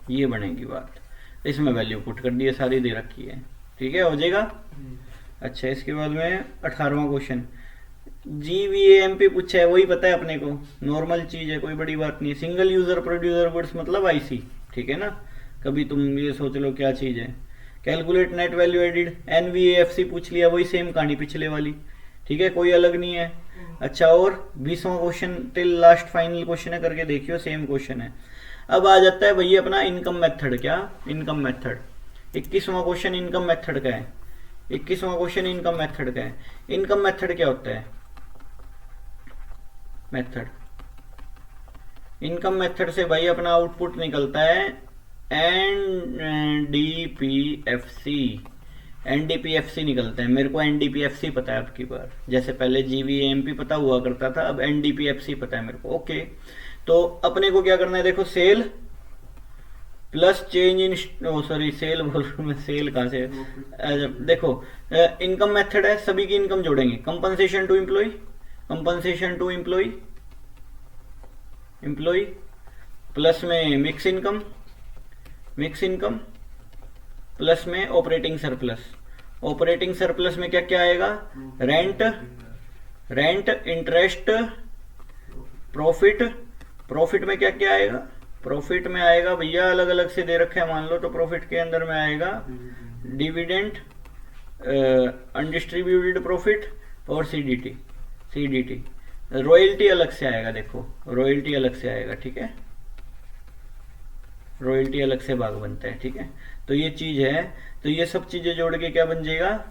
ये बनेगी बात। इसमें वैल्यू पुट कर दी है, सारी दे रखी है, ठीक है हो जाएगा। अच्छा इसके बाद में 18वां क्वेश्चन, GVAMP पूछा है, वही पता है अपने को, नॉर्मल चीज है, कोई बड़ी बात नहीं है। सिंगल यूजर प्रोड्यूसर गुड्स मतलब IC, ठीक है ना, कभी तुम ये सोच लो क्या चीज है। Calculate net value added, NVAFC पूछ लिया, वही सेम कहानी पिछले वाली, ठीक है कोई अलग नहीं है। अच्छा और 20वां question till last final question है, करके देखियो सेम क्वेश्चन है। अब आ जाता है भैया अपना इनकम मेथड, क्या इनकम मेथड, 21वां क्वेश्चन इनकम मेथड का है, 21वां क्वेश्चन इनकम मेथड का है। इनकम मेथड क्या होता है, मेथड, इनकम मेथड से भाई अपना आउटपुट निकलता है NDPFC निकलता है। मेरे को NDPFC पता है अब की बार, जैसे पहले GVAMP पता हुआ करता था, अब NDPFC पता है मेरे को। ओके तो अपने को क्या करना है, देखो sale plus change in, sorry sale बोल रहा हूं मैं, सेल कहां से, देखो इनकम मेथड है, सभी की इनकम जोड़ेंगे, compensation to employee, compensation to employee, employee plus में mix income, mix income plus में ऑपरेटिंग सरप्लस, ऑपरेटिंग सरप्लस में क्या क्या आएगा, rent, rent interest profit, profit में क्या क्या आएगा, प्रॉफिट में आएगा भैया अलग अलग से दे रखे हैं मान लो, तो प्रॉफिट के अंदर में आएगा डिविडेंड, अनडिस्ट्रीब्यूटेड प्रॉफिट और CDT, रॉयल्टी अलग से आएगा, देखो रॉयल्टी अलग से आएगा, ठीक है रॉयल्टी अलग से भाग बनता है, ठीक है। तो ये चीज है, तो ये सब चीजें जोड़ के क्या बन जाएगा,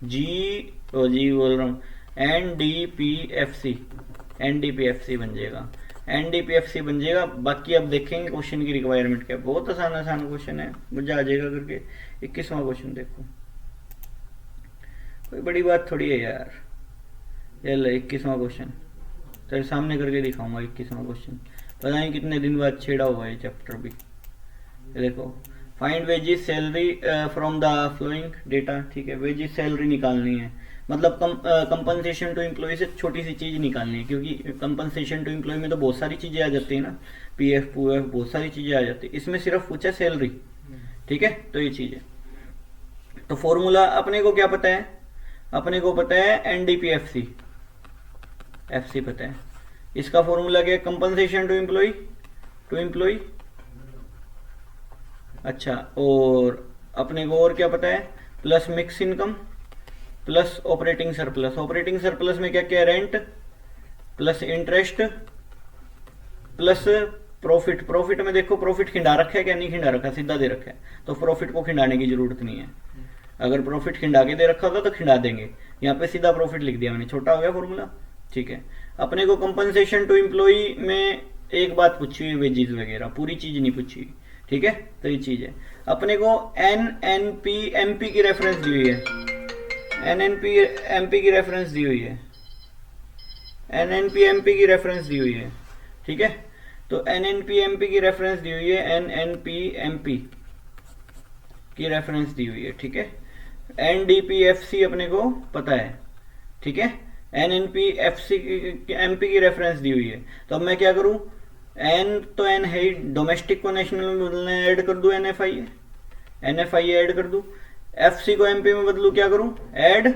जी बोल रहा हूँ NDPFC बन जाएगा, NDPFC बन जाएगा। बाकी अब देखेंगे क्वेश्चन की रिक्वायरमेंट क्या, बहुत आसान आसान क्वेश्चन है, मजा आ जाएगा करके। 21वां क्वेश्चन देखो, कोई बड़ी बात थोड़ी है यार, ये 21वां क्वेश्चन तेरे सामने करके दिखाऊंगा। 21वां क्वेश्चन पता नहीं कितने दिन बाद छेड़ा हुआ है चैप्टर भी, देखो find wages salary from the flowing data, ठीक है वेजेस सैलरी निकालनी है, मतलब कंपनसेशन टू एम्प्लॉय से छोटी सी चीज निकालनी है, क्योंकि कंपनसेशन टू एम्प्लॉय में तो बहुत सारी चीजें आ जाती है ना, PF बहुत सारी चीजें आ जाती है, इसमें सिर्फ पूछा सैलरी, ठीक है। तो ये चीज है, तो फॉर्मूला अपने को क्या पता है, अपने को पता है NDPFC पता है, इसका फॉर्मूला क्या है, कंपनसेशन टू एम्प्लॉय, अच्छा और अपने को और क्या पता है, plus mix income, plus operating surplus. Operating surplus में क्या क्या है, rent plus interest plus profit. Profit में देखो प्रॉफिट खिंडा रखा है क्या, नहीं खिंडा रखा, सीधा दे रखा है, तो प्रॉफिट को खिंडाने की जरूरत नहीं है। अगर प्रॉफिट खिंडा के दे रखा होता तो खिंडा देंगे, यहाँ पे सीधा प्रॉफिट लिख दिया मैंने, छोटा हो गया फॉर्मूला। ठीक है, अपने को कंपनसेशन टू एम्प्लॉई में एक बात पूछी हुई वेजेस वगैरह, पूरी चीज नहीं पूछी हुई। ठीक है, तो ये चीज है। अपने को NNP MP की रेफरेंस दी हुई है, NNP MP की रेफरेंस दी हुई है, NNP MP की रेफरेंस दी हुई है। ठीक है, तो NNP MP की रेफरेंस दी हुई है, NNP MP की रेफरेंस दी हुई है। ठीक है, NDP FC अपने को पता है। ठीक है, NNP FC MP की रेफरेंस दी हुई है। तो अब मैं क्या करूं, N तो N है ही, डोमेस्टिक को नेशनल में बदलना है, ऐड कर दूं NFIA, NFIA ऐड कर दूं। FC को MP में बदलूं, क्या करूं, add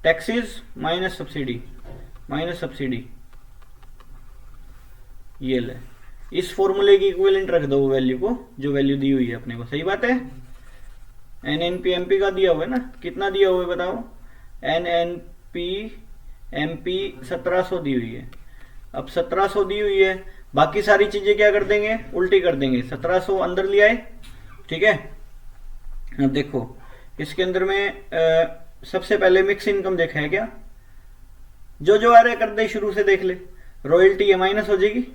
taxes minus subsidy, minus subsidy, ये ले। इस फॉर्मूले की इक्विवेलेंट रख दो वैल्यू को, जो वैल्यू दी हुई है अपने को। सही बात है, NNP MP का दिया हुआ है ना, कितना दिया हुआ है बताओ, NNP MP 1700 दी हुई है। अब 1700 दी हुई है, बाकी सारी चीजें क्या कर देंगे, उल्टी कर देंगे, 1700 अंदर ले आए। ठीक है, अब देखो इसके अंदर में सबसे पहले मिक्स इनकम देखा है क्या, जो जो आ रहा है कर दे, शुरू से देख ले। रॉयल्टी है माइनस हो जाएगी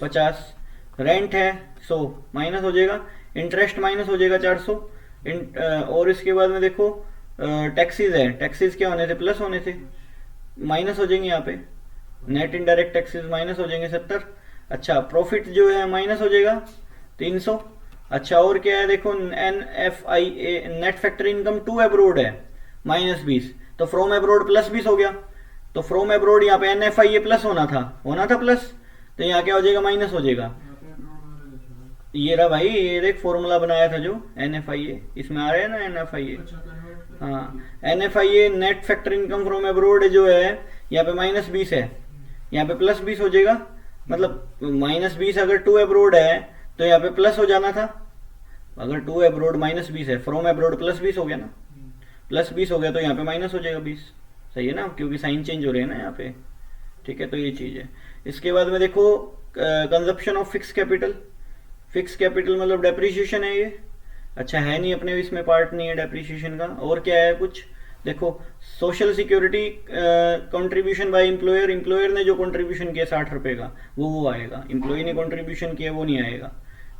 50, रेंट है 100 माइनस हो जाएगा, इंटरेस्ट माइनस हो जाएगा 400, और इसके बाद में देखो टैक्सीज है, टैक्सीज क्या होने थे, प्लस होने थे, माइनस हो जाएंगे यहाँ पे। नेट इनडायरेक्ट टैक्सेस माइनस हो जाएंगे 70। अच्छा, प्रॉफिट जो है माइनस हो जाएगा 300। अच्छा, और क्या है देखो, NFIA net factor income to abroad है माइनस 20, तो फ्रॉम अब्रोड प्लस 20 हो गया। तो फ्रॉम अब्रोड यहाँ पे NFIA प्लस होना था प्लस, तो यहाँ क्या हो जाएगा, माइनस हो जाएगा। ये रहा भाई, ये देख फॉर्मूला बनाया था जो NFIA, इसमें आ रहा है ना NFIA। हाँ, NFIA net factor income from abroad जो है यहाँ पे माइनस 20 है, यहाँ पे प्लस 20 हो जाएगा। मतलब माइनस 20 अगर टू अब्रोड है तो यहाँ पे प्लस हो जाना था, अगर टू अब्रोड माइनस 20 है, फ्रॉम अब्रोड प्लस 20 हो गया ना, प्लस 20 हो गया तो यहाँ पे माइनस हो जाएगा 20। सही है ना, क्योंकि साइन चेंज हो रहे हैं ना यहाँ पे। ठीक है, तो ये चीज है। इसके बाद में देखो consumption of fix capital. Fix capital मतलब डेप्रिसिएशन है ये। अच्छा, है नहीं अपने इसमें पार्ट नहीं है डेप्रिसिएशन का। और क्या है कुछ देखो, social security contribution by employer, employer ने जो कंट्रीब्यूशन किया 60 रुपए का वो आएगा, एम्प्लॉय ने कंट्रीब्यूशन किया वो नहीं आएगा।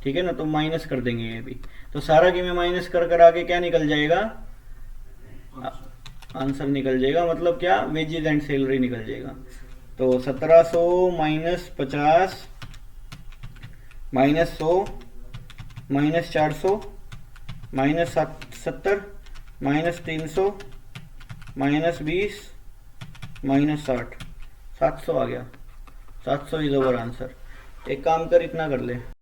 ठीक है ना, तो माइनस कर देंगे ये भी। तो सारा की में माइनस कर आगे क्या निकल जाएगा, आंसर निकल जाएगा, मतलब क्या, वेजेस एंड सैलरी निकल जाएगा। तो 1700 minus 50 minus 100 minus 400 minus 70 minus 300 minus 20 minus 60, 700 आ गया। 700 इज ओवर आंसर। एक काम कर, इतना कर ले।